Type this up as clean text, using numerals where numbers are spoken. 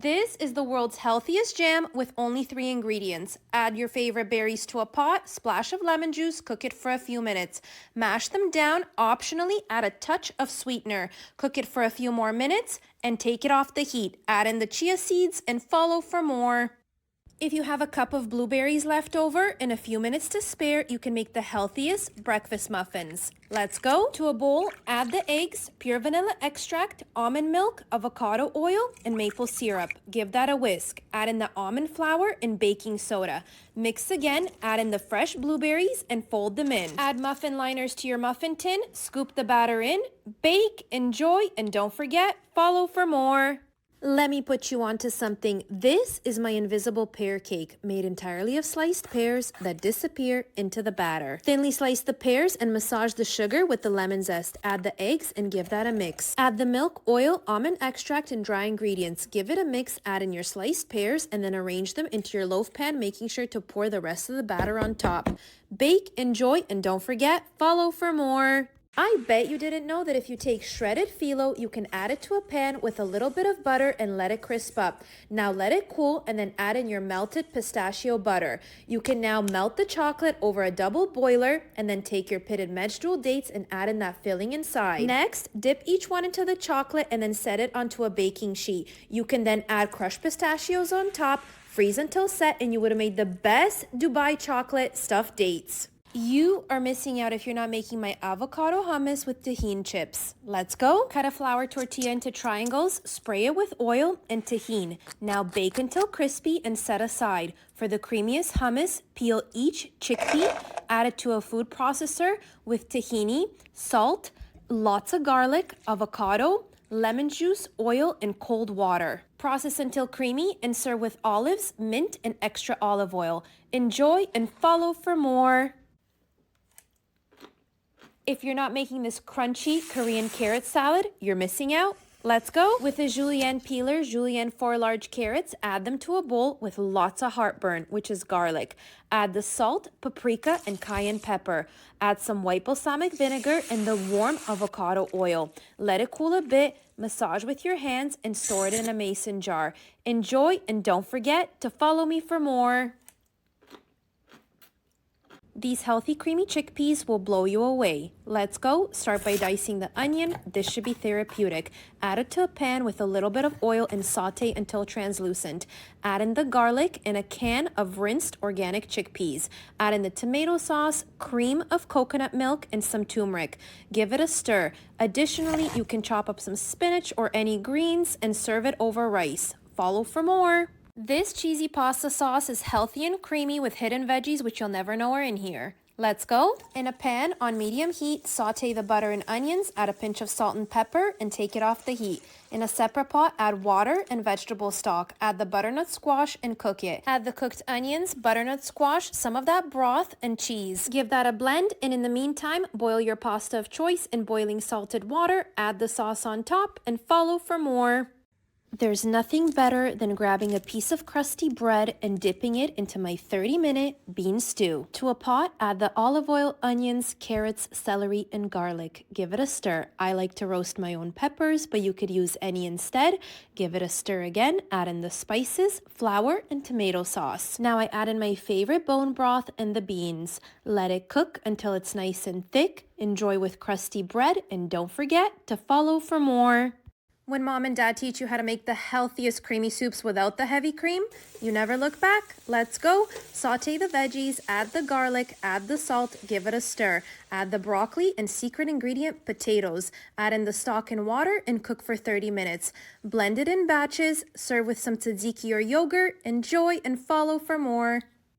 This is the world's healthiest jam with only 3 ingredients. Add your favorite berries to a pot, splash of lemon juice, cook it for a few minutes. Mash them down, optionally add a touch of sweetener. Cook it for a few more minutes and take it off the heat. Add in the chia seeds and follow for more. If you have a cup of blueberries left over and a few minutes to spare, you can make the healthiest breakfast muffins. Let's go. To a bowl, add the eggs, pure vanilla extract, almond milk, avocado oil, and maple syrup. Give that a whisk. Add in the almond flour and baking soda. Mix again, add in the fresh blueberries and fold them in. Add muffin liners to your muffin tin, scoop the batter in, bake, enjoy, and don't forget, follow for more. Let me put you onto something. This is my invisible pear cake, made entirely of sliced pears that disappear into the batter. Thinly slice the pears and massage the sugar with the lemon zest. Add the eggs and give that a mix. Add the milk, oil, almond extract, and dry ingredients. Give it a mix, add in your sliced pears, and then arrange them into your loaf pan, making sure to pour the rest of the batter on top. Bake, enjoy, and don't forget, follow for more. I bet you didn't know that if you take shredded phyllo, you can add it to a pan with a little bit of butter and let it crisp up. Now let it cool and then add in your melted pistachio butter. You can now melt the chocolate over a double boiler and then take your pitted medjool dates and add in that filling inside. Next, dip each one into the chocolate and then set it onto a baking sheet. You can then add crushed pistachios on top, freeze until set, and you would have made the best Dubai chocolate stuffed dates. You are missing out if you're not making my avocado hummus with tahini chips. Let's go. Cut a flour tortilla into triangles, spray it with oil and tahini. Now bake until crispy and set aside. For the creamiest hummus, peel each chickpea, add it to a food processor with tahini, salt, lots of garlic, avocado, lemon juice, oil, and cold water. Process until creamy and serve with olives, mint, and extra olive oil. Enjoy and follow for more. If you're not making this crunchy Korean carrot salad, you're missing out. Let's go. With a julienne peeler, julienne 4 large carrots, add them to a bowl with lots of heartburn, which is garlic. Add the salt, paprika, and cayenne pepper. Add some white balsamic vinegar and the warm avocado oil. Let it cool a bit, massage with your hands, and store it in a mason jar. Enjoy, and don't forget to follow me for more. These healthy creamy chickpeas will blow you away. Let's go. Start by dicing the onion. This should be therapeutic. Add it to a pan with a little bit of oil and saute until translucent. Add in the garlic and a can of rinsed organic chickpeas. Add in the tomato sauce, cream of coconut milk, and some turmeric. Give it a stir. Additionally, you can chop up some spinach or any greens and serve it over rice. Follow for more. This cheesy pasta sauce is healthy and creamy with hidden veggies which you'll never know are in here. Let's go. In a pan on medium heat, saute the butter and onions, add a pinch of salt and pepper, and take it off the heat. In a separate pot, add water and vegetable stock. Add the butternut squash and cook it. Add the cooked onions, butternut squash, some of that broth, and cheese. Give that a blend, and in the meantime, boil your pasta of choice in boiling salted water, add the sauce on top, and follow for more. There's nothing better than grabbing a piece of crusty bread and dipping it into my 30-minute bean stew. To a pot, add the olive oil, onions, carrots, celery, and garlic. Give it a stir. I like to roast my own peppers, but you could use any instead. Give it a stir again, add in the spices, flour, and tomato sauce. Now I add in my favorite bone broth and the beans. Let it cook until it's nice and thick. Enjoy with crusty bread, and don't forget to follow for more. When mom and dad teach you how to make the healthiest creamy soups without the heavy cream, you never look back. Let's go. Saute the veggies, add the garlic, add the salt, give it a stir. Add the broccoli and secret ingredient, potatoes. Add in the stock and water and cook for 30 minutes. Blend it in batches, serve with some tzatziki or yogurt. Enjoy and follow for more.